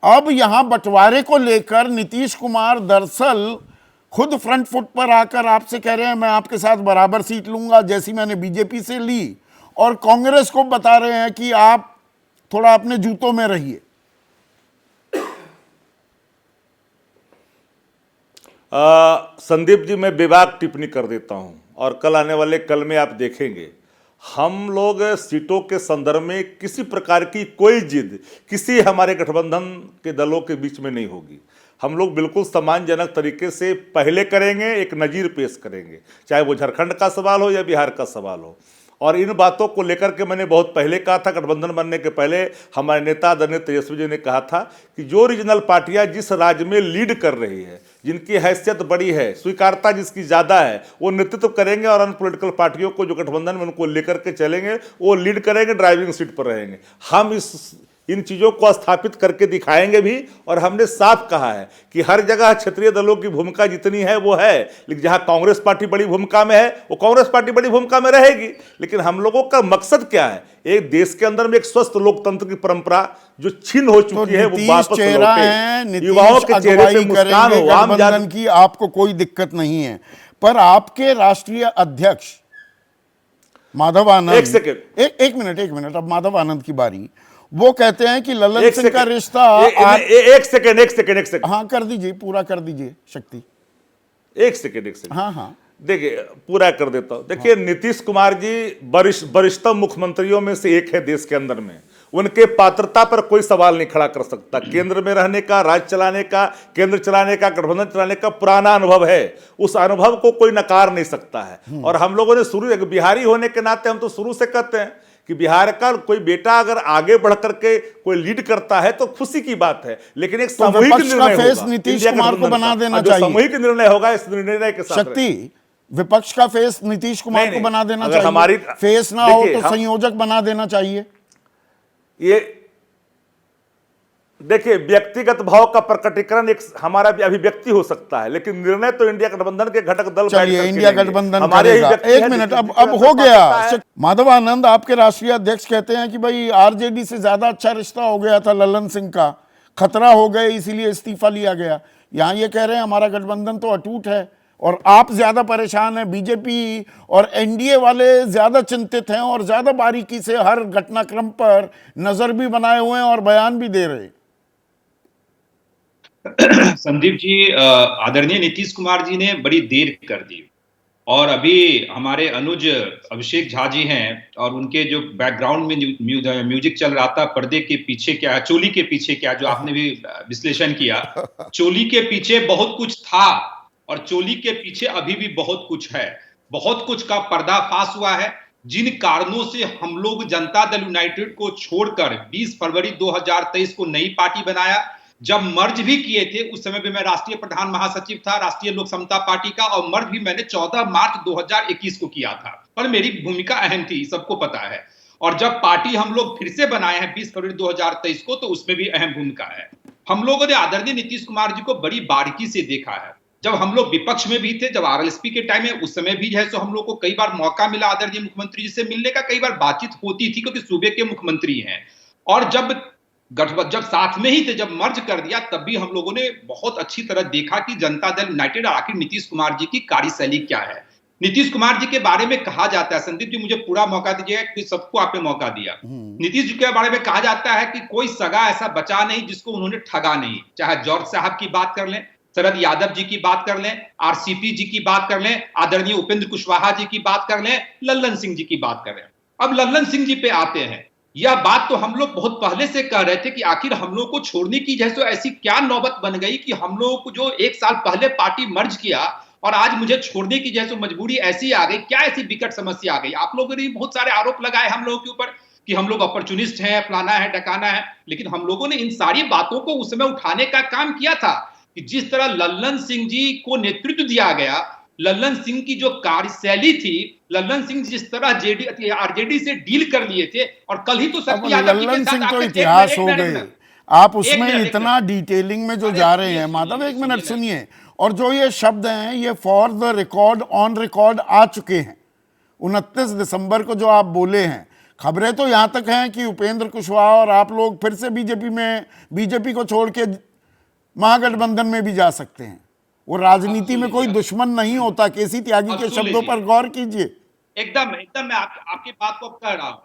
अब यहां बंटवारे को लेकर नीतीश कुमार दरअसल खुद फ्रंट फुट पर आकर आपसे कह रहे हैं मैं आपके साथ बराबर सीट लूंगा जैसी मैंने बीजेपी से ली, और कांग्रेस को बता रहे हैं कि आप थोड़ा अपने जूतों में रहिए। संदीप जी, मैं बेबाक टिप्पणी कर देता हूं, और कल आने वाले कल में आप देखेंगे हम लोग सीटों के संदर्भ में किसी प्रकार की कोई जिद किसी हमारे गठबंधन के दलों के बीच में नहीं होगी। हम लोग बिल्कुल सम्मानजनक तरीके से पहले करेंगे, एक नज़ीर पेश करेंगे, चाहे वो झारखंड का सवाल हो या बिहार का सवाल हो। और इन बातों को लेकर के मैंने बहुत पहले कहा था, गठबंधन बनने के पहले हमारे नेता आदरणीय तेजस्वी जी ने कहा था कि जो रीजनल पार्टियां जिस राज्य में लीड कर रही है, जिनकी हैसियत बड़ी है, स्वीकारता जिसकी ज़्यादा है, वो नेतृत्व करेंगे, और अन्य पॉलिटिकल पार्टियों को जो गठबंधन में उनको लेकर के चलेंगे, वो लीड करेंगे, ड्राइविंग सीट पर रहेंगे। हम इन चीज़ों को स्थापित करके दिखाएंगे भी, और हमने साफ कहा है कि हर जगह क्षेत्रीय दलों की भूमिका जितनी है वो है, लेकिन जहां कांग्रेस पार्टी बड़ी भूमिका में है वो कांग्रेस पार्टी बड़ी भूमिका में रहेगी। लेकिन हम लोगों का मकसद क्या है? एक देश के अंदर में एक स्वस्थ लोकतंत्र की परंपरा जो छीन हो चुकी है वो वापस लौटे, युवाओं के चेहरे पे मुस्कान हो, आम जनता की आपको कोई दिक्कत नहीं है। पर आपके राष्ट्रीय अध्यक्ष माधव आनंद, एक मिनट, अब माधव आनंद की बारी। वो कहते हैं कि ललन सिंह का रिश्ता एक सेकंड, हाँ कर दीजिए, पूरा कर दीजिए शक्ति। एक सेकंड। हाँ, देखिए पूरा कर देता हूं। देखिए नीतीश कुमार जी वरिष्ठतम मुख्यमंत्रियों में से एक है देश के अंदर में। उनके पात्रता पर कोई सवाल नहीं खड़ा कर सकता। केंद्र में रहने का, राज्य चलाने का, केंद्र चलाने का, गठबंधन चलाने का पुराना अनुभव है। उस अनुभव को कोई नकार नहीं सकता है। और हम लोगों ने शुरू, एक बिहारी होने के नाते हम तो शुरू से कहते हैं कि बिहार का कोई बेटा अगर आगे बढ़ करके कोई लीड करता है तो खुशी की बात है, लेकिन एक सामूहिक निर्णय होगा। नीतीश कुमार को बना देना जो चाहिए। सामूहिक निर्णय होगा, इस निर्णय के साथ शक्ति विपक्ष का फेस नीतीश कुमार को बना देना अगर चाहिए। हमारी फेस ना हो तो संयोजक बना देना चाहिए। ये देखिए व्यक्तिगत भाव का प्रकटीकरण एक हमारा भी अभिव्यक्ति हो सकता है, लेकिन निर्णय तो इंडिया गठबंधन के घटक दल चलिए इंडिया गठबंधन करेगा। एक मिनट, अब हो गया। माधव आनंद आपके राष्ट्रीय अध्यक्ष कहते हैं कि भाई आरजेडी से ज्यादा अच्छा रिश्ता हो गया था ललन सिंह का, खतरा हो गए इसीलिए इस्तीफा लिया गया। यहाँ ये कह रहे हैं हमारा गठबंधन तो अटूट है और आप ज्यादा परेशान हैं। बीजेपी और एनडीए वाले ज्यादा चिंतित हैं और ज्यादा बारीकी से हर घटनाक्रम पर नजर भी बनाए हुए हैं और बयान भी दे रहे हैं। संदीप जी, आदरणीय नीतीश कुमार जी ने बड़ी देर कर दी और अभी हमारे अनुज अभिषेक झा जी हैं और उनके जो बैकग्राउंड में म्यूजिक चल रहा था, पर्दे के पीछे क्या, चोली के पीछे क्या, जो आपने भी विश्लेषण किया, चोली के पीछे बहुत कुछ था और चोली के पीछे अभी भी बहुत कुछ है। बहुत कुछ का पर्दाफाश हुआ है। जिन कारणों से हम लोग जनता दल यूनाइटेड को छोड़कर 20 फरवरी 2023 को नई पार्टी बनाया, जब मर्ज भी किए थे उस समय भी मैं राष्ट्रीय प्रधान महासचिव था राष्ट्रीय लोक समता पार्टी का, और मर्ज भी मैंने 14 मार्च 2021 को किया था, पर मेरी भूमिका अहम थी, सबको पता है। और जब पार्टी हम लोग फिर से बनाए हैं 20 फरवरी 2023 को, तो उसमें भी अहम भूमिका है। हम लोगों ने आदरणीय नीतीश कुमार जी को बड़ी बारीकी से देखा है। जब हम लोग विपक्ष में भी थे, जब आरएलएसपी के टाइम में, उस समय भी है सो हम लोग को कई बार मौका मिला आदरणीय मुख्यमंत्री जी से मिलने का, कई बार बातचीत होती थी क्योंकि सूबे के मुख्यमंत्री हैं। और जब साथ में ही थे, जब मर्ज कर दिया, तब भी हम लोगों ने बहुत अच्छी तरह देखा कि जनता दल यूनाइटेड आखिर नीतीश कुमार जी की कार्यशैली क्या है। नीतीश कुमार जी के बारे में कहा जाता है, संदीप जी मुझे पूरा मौका दीजिएगा क्योंकि सबको आपने मौका दिया। नीतीश जी के बारे में कहा जाता है कि कोई सगा ऐसा बचा नहीं जिसको उन्होंने ठगा नहीं। चाहे जॉर्ज साहब की बात कर लें, शरद यादव जी की बात कर लें, आरसीपी जी की बात कर लें, आदरणीय उपेंद्र कुशवाहा जी की बात कर लें, लल्लन सिंह जी की बात कर लें। अब लल्लन सिंह जी पे आते हैं। यह बात तो हम लोग बहुत पहले से कह रहे थे कि आखिर हम लोग को छोड़ने की जैसे ऐसी क्या नौबत बन गई कि हम लोगों को जो 1 साल पहले पार्टी मर्ज किया और आज मुझे छोड़ने की जैसे मजबूरी ऐसी आ गई। क्या ऐसी विकट समस्या आ गई? आप लोगों ने बहुत सारे आरोप लगाए हम लोगों के ऊपर कि हम लोग अपॉर्चुनिस्ट हैं, फलाना है, टकाना है, लेकिन हम लोगों ने इन सारी बातों को उस समय उठाने का काम किया था कि जिस तरह लल्लन सिंह जी को नेतृत्व दिया गया, लल्लन सिंह की जो कार्यशैली थी, लल्लन सिंह जिस तरह आरजेडी से डील कर लिए थे, और कल ही तो शक्ति यादव जी के साथ तो इतिहास हो गए। आप उसमें इतना डिटेलिंग में जो जा रहे हैं माधव, एक मिनट सुनिए। और जो ये शब्द हैं ये for the record, on record आ चुके हैं। 29 दिसंबर को जो आप बोले हैं, खबरें तो यहाँ तक हैं कि उपेंद्र कुशवाहा और आप लोग फिर से बीजेपी को छोड़ के महागठबंधन में भी जा सकते हैं। वो राजनीति में कोई दुश्मन नहीं होता। केसी त्यागी के शब्दों पर गौर कीजिए। एकदम मैं आपकी बात को कह रहा हूँ।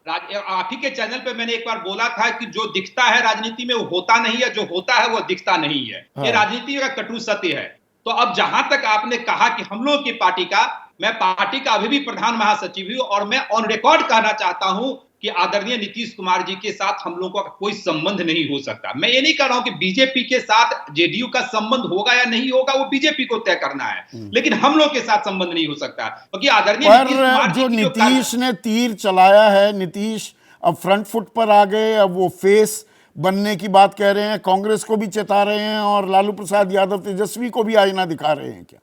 आप ही के चैनल पे मैंने एक बार बोला था कि जो दिखता है राजनीति में वो होता नहीं है, जो होता है वो दिखता नहीं है। ये राजनीति का कटु सत्य है। तो अब जहां तक आपने कहा कि हम लोग की पार्टी का, मैं पार्टी का अभी भी प्रधान महासचिव हूं और मैं ऑन रिकॉर्ड कहना चाहता हूं कि आदरणीय नीतीश कुमार जी के साथ हम लोगों का कोई संबंध नहीं हो सकता। मैं ये नहीं कह रहा हूं कि बीजेपी के साथ जेडीयू का संबंध होगा या नहीं होगा, वो बीजेपी को तय करना है, लेकिन हम लोग के साथ संबंध नहीं हो सकता क्योंकि आदरणीय जो नीतीश ने तीर चलाया है, नीतीश अब फ्रंट फुट पर आ गए, अब वो फेस बनने की बात कह रहे हैं, कांग्रेस को भी चेता रहे हैं और लालू प्रसाद यादव तेजस्वी को भी आईना दिखा रहे हैं। क्या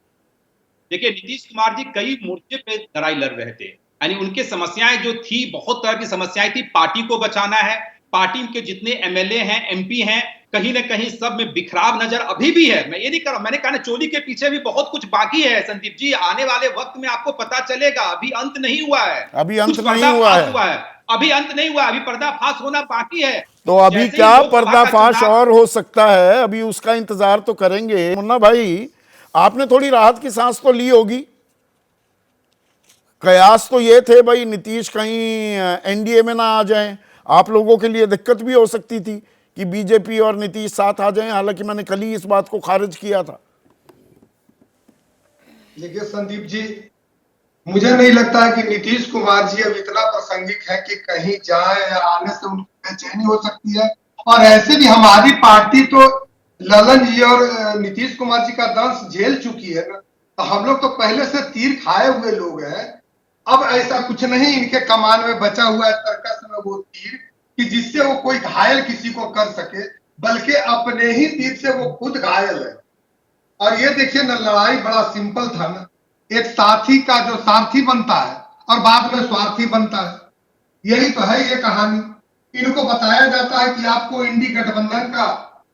देखिए, नीतीश कुमार जी कई मोर्चे पे लड़ाई लड़ रहे थे, यानी उनके समस्याएं जो थी, बहुत तरह की समस्याएं थी। पार्टी को बचाना है, पार्टी के जितने एमएलए हैं, एमपी हैं, कहीं ना कहीं सब में बिखराव नजर अभी भी है। मैं ये नहीं कर रहा, मैंने कहा ना, चोली के पीछे भी बहुत कुछ बाकी है संदीप जी। आने वाले वक्त में आपको पता चलेगा, अभी अंत नहीं हुआ है, अभी अंत नहीं हुआ है, अभी अंत नहीं हुआ, अभी पर्दाफाश होना बाकी है। तो अभी क्या पर्दाफाश और हो सकता है, अभी उसका इंतजार तो करेंगे। मुन्ना भाई, आपने थोड़ी राहत की सांस तो ली होगी। कयास तो ये थे भाई नीतीश कहीं एनडीए में ना आ जाएं, आप लोगों के लिए दिक्कत भी हो सकती थी कि बीजेपी और नीतीश साथ आ जाएं। हालांकि मैंने कल ही इस बात को खारिज किया था। देखिए संदीप जी, मुझे नहीं लगता है कि नीतीश कुमार जी अब इतना प्रासंगिक है कि कहीं जाए या आने से उनको बेचैनी हो सकती है। और ऐसे भी हमारी पार्टी तो ललन जी और नीतीश कुमार जी का दंश झेल चुकी है ना, तो हम लोग तो पहले से तीर खाए हुए लोग हैं। अब ऐसा कुछ नहीं इनके कमान में बचा हुआ है सर्कस में वो तीर कि जिससे वो कोई घायल किसी को कर सके, बल्कि अपने ही तीर से वो खुद घायल है। और ये देखिए ना, लड़ाई बड़ा सिंपल था ना, एक साथी का जो सारथी बनता है और बाद में स्वार्थी बनता है, यही तो है ये कहानी। इनको बताया जाता है कि आपको इंडी गठबंधन का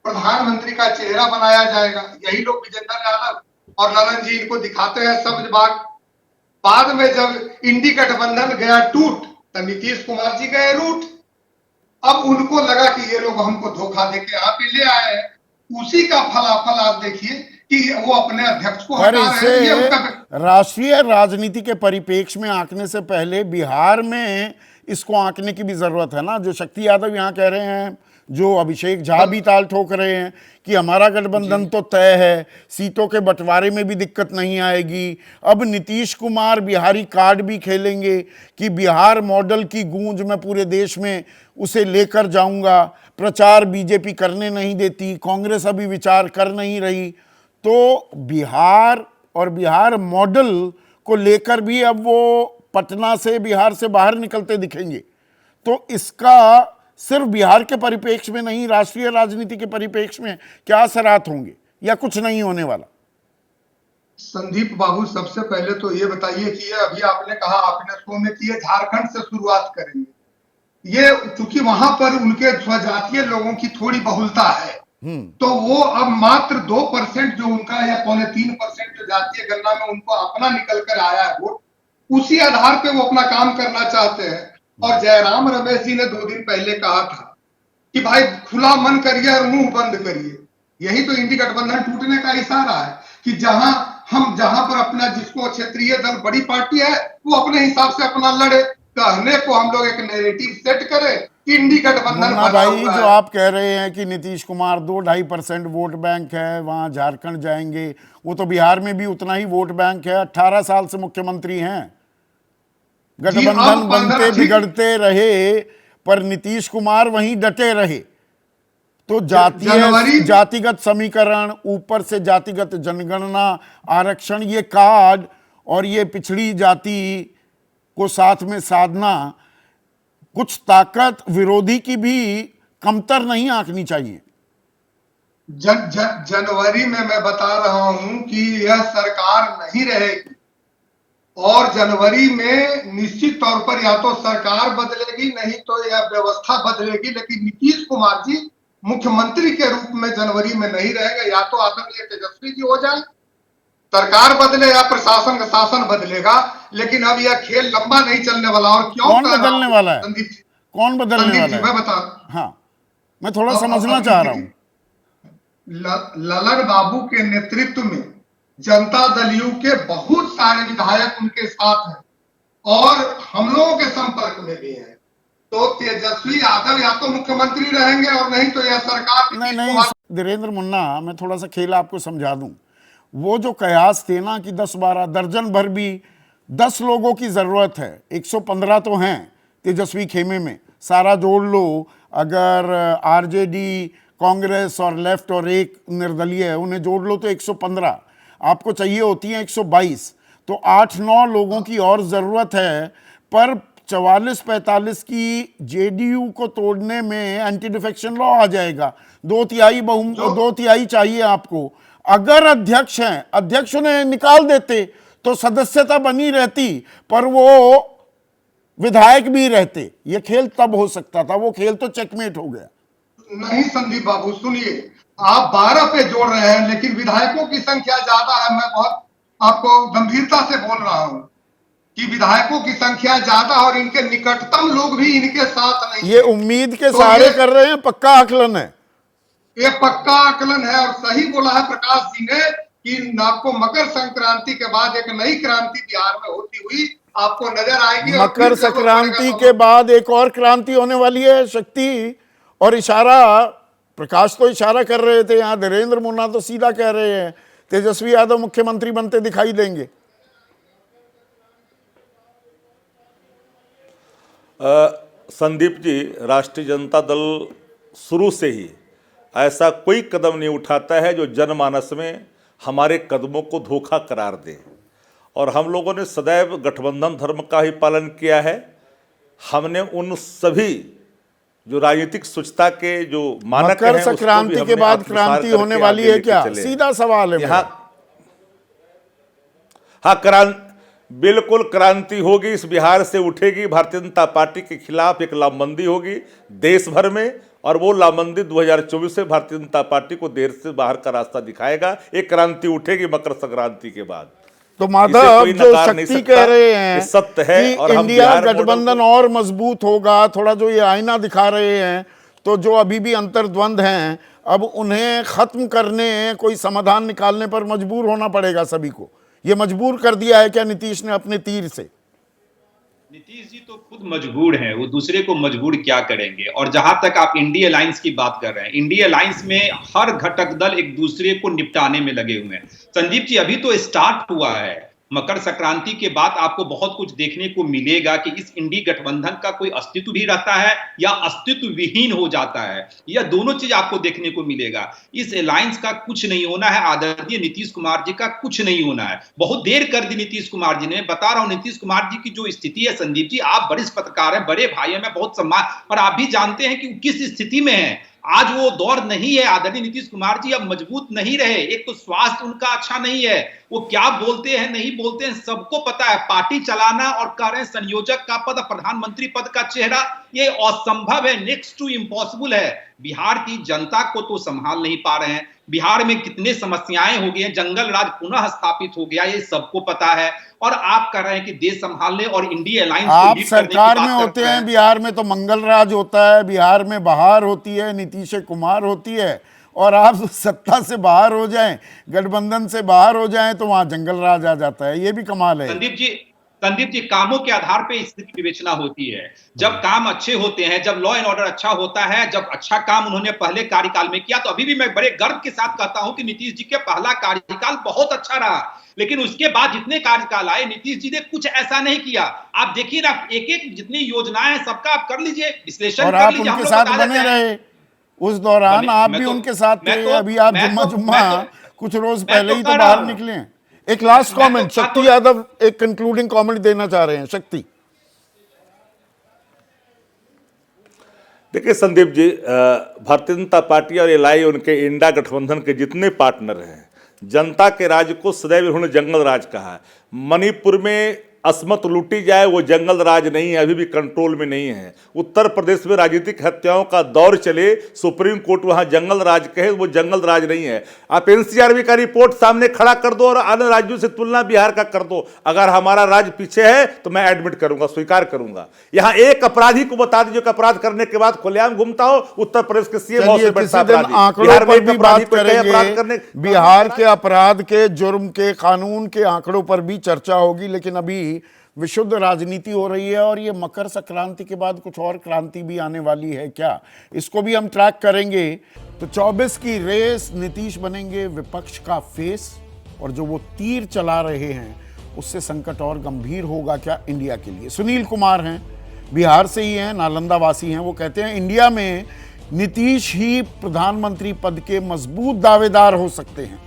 प्रधानमंत्री का चेहरा बनाया जाएगा, यही लोग विजेंद्र यादव और ललन जी इनको दिखाते हैं सब्ज बाग। बाद में जब इंडी गठबंधन गया टूट तो नीतीश कुमार जी गए रूठ। अब उनको लगा कि ये लोग हमको धोखा देके यहाँ पे ले आए हैं, उसी का फलाफल आप देखिए कि वो अपने अध्यक्ष को पर हटा रहे हैं। ये इसे उनका राष्ट्रीय राजनीति के परिप्रेक्ष्य में आंकने से पहले बिहार में इसको आंकने की भी जरूरत है ना। जो शक्ति यादव यहाँ कह रहे हैं, जो अभिषेक झा भी ताल ठोक रहे हैं कि हमारा गठबंधन तो तय है, सीटों के बंटवारे में भी दिक्कत नहीं आएगी। अब नीतीश कुमार बिहारी कार्ड भी खेलेंगे कि बिहार मॉडल की गूंज मैं पूरे देश में उसे लेकर जाऊंगा। प्रचार बीजेपी करने नहीं देती, कांग्रेस अभी विचार कर नहीं रही, तो बिहार और बिहार मॉडल को लेकर भी अब वो पटना से, बिहार से बाहर निकलते दिखेंगे। तो इसका सिर्फ बिहार के परिप्रेक्ष्य में नहीं, राष्ट्रीय राजनीति के परिप्रेक्ष्य में क्या असरात होंगे या कुछ नहीं होने वाला? संदीप बाबू, सबसे पहले तो ये बताइए कि ये अभी आपने कहा आपने शो में कि ये झारखंड से शुरुआत करेंगे। ये चूंकि वहां पर उनके स्वजातीय लोगों की थोड़ी बहुलता है, तो वो अब मात्र 2% जो उनका या 3.25% जो जातीय गणना में उनको अपना निकल कर आया है वोट, उसी आधार पे वो अपना काम करना चाहते हैं। और जयराम रमेश जी ने 2 दिन पहले कहा था कि भाई खुला मन करिए और मुंह बंद करिए। यही तो इंडी गठबंधन टूटने का इशारा है कि जहां पर अपना जिसको क्षेत्रीय दल बड़ी पार्टी है वो अपने हिसाब से अपना लड़े, कहने को हम लोग एक नैरेटिव सेट करें। इंडी गठबंधन भाई जो आप कह रहे हैं कि नीतीश कुमार 2-2.5% वोट बैंक है, वहां झारखंड जाएंगे, वो तो बिहार में भी उतना ही वोट बैंक है। 18 साल से मुख्यमंत्री हैं, गठबंधन बनते बिगड़ते रहे पर नीतीश कुमार वहीं डटे रहे। तो जातिगत समीकरण, ऊपर से जातिगत जनगणना, आरक्षण, ये कार्ड और ये पिछड़ी जाति को साथ में साधना, कुछ ताकत विरोधी की भी कमतर नहीं आंकनी चाहिए। जनवरी में मैं बता रहा हूं कि यह सरकार नहीं रहेगी और जनवरी में निश्चित तौर पर या तो सरकार बदलेगी नहीं तो यह व्यवस्था बदलेगी, लेकिन नीतीश कुमार जी मुख्यमंत्री के रूप में जनवरी में नहीं रहेंगे। या तो आदरणीय तेजस्वी जी हो जाए, सरकार बदले या प्रशासन का शासन बदलेगा, लेकिन अब यह खेल लंबा नहीं चलने वाला। और क्यों कौन बदलने वाला है? संदीप, कौन बदलने वाला है? मैं बता, हाँ, मैं थोड़ा समझना चाह रहा हूं। ललन बाबू के नेतृत्व में जनता दल यू के बहुत सारे विधायक उनके साथ हैं और हम लोगों के संपर्क में भी हैं। तो तेजस्वी यादव या तो मुख्यमंत्री रहेंगे और नहीं तो यह सरकार। नहीं, धीरेन्द्र मुन्ना, मैं थोड़ा सा खेल आपको समझा दूं। वो जो कयास थे ना कि 10-12 दर्जन भर भी 10 लोगों की जरूरत है, 115 तो हैं तेजस्वी खेमे में, सारा जोड़ लो। अगर आरजेडी, कांग्रेस और लेफ्ट और एक निर्दलीय है, उन्हें जोड़ लो तो 115, आपको चाहिए होती है 122। तो 8-9 लोगों की और जरूरत है। पर 44-45 की जेडीयू को तोड़ने में एंटी डिफेक्शन लॉ आ जाएगा। 2/3 चाहिए आपको। अगर अध्यक्ष हैं, अध्यक्ष उन्हें निकाल देते तो सदस्यता बनी रहती, पर वो विधायक भी रहते। ये खेल तब हो सकता था, वो खेल तो चेकमेट हो गया। नहीं संदीप बाबू, सुनिए, आप 12 पे जोड़ रहे हैं लेकिन विधायकों की संख्या ज्यादा है। मैं बहुत आपको गंभीरता से बोल रहा हूं कि विधायकों की संख्या ज्यादा और इनके निकटतम लोग भी इनके साथ नहीं। ये उम्मीद के सहारे कर रहे हैं, पक्का आकलन है, ये पक्का आकलन है। और सही बोला है प्रकाश जी ने कि आपको मकर संक्रांति के बाद एक नई क्रांति बिहार में होती हुई आपको नजर आएगी। मकर संक्रांति के बाद एक और क्रांति होने वाली है। शक्ति और इशारा, प्रकाश तो इशारा कर रहे थे, यहाँ धीरेन्द्र मुन्ना तो सीधा कह रहे हैं तेजस्वी यादव मुख्यमंत्री बनते दिखाई देंगे? संदीप जी, राष्ट्रीय जनता दल शुरू से ही ऐसा कोई कदम नहीं उठाता है जो जनमानस में हमारे कदमों को धोखा करार दे, और हम लोगों ने सदैव गठबंधन धर्म का ही पालन किया है। हमने उन सभी जो राजनीतिक स्वच्छता के जो मानक हैं, मकर संक्रांति के बाद क्रांति होने वाली है क्या? सीधा सवाल है। हाँ, बिल्कुल क्रांति होगी। इस बिहार से उठेगी भारतीय जनता पार्टी के खिलाफ एक लामबंदी होगी देश भर में, और वो लामबंदी 2024 से भारतीय जनता पार्टी को देर से बाहर का रास्ता दिखाएगा। एक क्रांति उठेगी मकर संक्रांति के बाद। तो माधव, जो शक्ति कह रहे हैं सत्य है कि और इंडिया गठबंधन और मजबूत होगा, थोड़ा जो ये आईना दिखा रहे हैं, तो जो अभी भी अंतर्द्वंद हैं अब उन्हें खत्म करने, कोई समाधान निकालने पर मजबूर होना पड़ेगा सभी को। ये मजबूर कर दिया है क्या नीतीश ने अपने तीर से? नीतीश जी तो खुद मजबूर हैं, वो दूसरे को मजबूर क्या करेंगे। और जहां तक आप इंडिया अलायंस की बात कर रहे हैं, इंडिया अलायंस में हर घटक दल एक दूसरे को निपटाने में लगे हुए हैं। संदीप जी, अभी तो स्टार्ट हुआ है। मकर संक्रांति के बाद आपको बहुत कुछ देखने को मिलेगा कि इस इंडी गठबंधन का कोई अस्तित्व भी रहता है या अस्तित्व विहीन हो जाता है, यह दोनों चीज आपको देखने को मिलेगा। इस अलायंस का कुछ नहीं होना है, आदरणीय नीतीश कुमार जी का कुछ नहीं होना है। बहुत देर कर दी नीतीश कुमार जी ने। मैं बता रहा हूं, नीतीश कुमार जी की जो स्थिति है, संदीप जी, आप वरिष्ठ पत्रकार हैं, बड़े भाई हैं, मैं बहुत सम्मान, पर आप भी जानते हैं कि किस स्थिति में है। आज वो दौर नहीं है। आदरणीय नीतीश कुमार जी अब मजबूत नहीं रहे। एक तो स्वास्थ्य उनका अच्छा नहीं है, वो क्या बोलते हैं नहीं बोलते हैं सबको पता है। पार्टी चलाना और कह रहे हैं संयोजक का पद, प्रधानमंत्री पद का चेहरा, ये असंभव है, नेक्स्ट टू इम्पॉसिबल है। बिहार की जनता को तो संभाल नहीं पा रहे हैं। बिहार में कितने समस्याएं हो गई हैं, जंगल राज पुनः स्थापित हो गया, ये सबको पता है। और आप कह रहे हैं कि देश संभालने और इंडिया अलायंस आप सरकार में होते हैं, बिहार में तो मंगल राज होता है, बिहार में बहार होती है, नीतीश कुमार होती है, और आप सत्ता से बाहर हो जाएं, गठबंधन से बाहर हो जाएं तो वहां जंगल राज आ जाता है। ये भी कमाल है। संदीप जी, कामों के आधार पे स्थिति विवेचना होती है। जब काम अच्छे होते हैं, जब लॉ एंड ऑर्डर अच्छा होता है, जब अच्छा काम उन्होंने पहले कार्यकाल में किया, तो अभी भी मैं बड़े गर्व के साथ कहता हूं कि नीतीश जी के पहला कार्यकाल बहुत अच्छा रहा। लेकिन उसके बाद जितने कार्यकाल आए, नीतीश जी ने कुछ ऐसा नहीं किया। आप देखिए ना, एक एक जितनी योजनाएं हैं सबका आप कर लीजिए, विश्लेषण और आप उनके साथ बने रहे उस दौरान, आप भी उनके साथ थे। अभी आप जुम्मा कुछ रोज पहले ही तो बाहर निकले हैं। एक लास्ट कमेंट, शक्ति यादव एक कंक्लूडिंग कमेंट देना चाह रहे हैं। शक्ति, देखिए संदीप जी, भारतीय जनता पार्टी और एलआई, उनके इंडा गठबंधन के जितने पार्टनर हैं, जनता के राज को सदैव उन्होंने जंगल राज कहा है। मणिपुर में असमत लूटी जाए, वो जंगल राज नहीं है, अभी भी कंट्रोल में नहीं है। उत्तर प्रदेश में राजनीतिक हत्याओं का दौर चले, सुप्रीम कोर्ट वहां जंगल राज कहे, वो जंगल राज नहीं है। आप एनसीआरबी का रिपोर्ट सामने खड़ा कर दो और अन्य राज्यों से तुलना बिहार का कर दो। अगर हमारा राज्य पीछे है तो मैं एडमिट करूंगा, स्वीकार करूंगा। यहाँ एक अपराधी को बता दीजिए कि अपराध करने के बाद खुलेआम घूमता हो, उत्तर प्रदेश के सीएम आंकड़ों पर भी बात करेंगे, बिहार के अपराध के, जुर्म के, कानून के आंकड़ों पर भी चर्चा होगी। लेकिन अभी विशुद्ध राजनीति हो रही है, और ये मकर संक्रांति के बाद कुछ और क्रांति भी आने वाली है क्या, इसको भी हम ट्रैक करेंगे। तो 24 की रेस, नीतीश बनेंगे विपक्ष का फेस, और जो वो तीर चला रहे हैं उससे संकट और गंभीर होगा क्या इंडिया के लिए। सुनील कुमार हैं, बिहार से ही हैं, नालंदा वासी हैं। वो कहते हैं इंडिया में नीतीश ही प्रधानमंत्री पद के मजबूत दावेदार हो सकते हैं।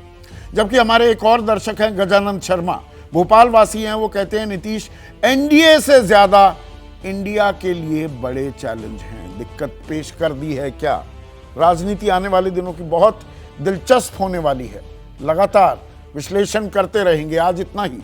जबकि हमारे एक और दर्शक हैं गजानंद शर्मा, भोपाल वासी हैं। वो कहते हैं नीतीश एनडीए से ज्यादा इंडिया के लिए बड़े चैलेंज हैं, दिक्कत पेश कर दी है क्या। राजनीति आने वाले दिनों की बहुत दिलचस्प होने वाली है, लगातार विश्लेषण करते रहेंगे। आज इतना ही।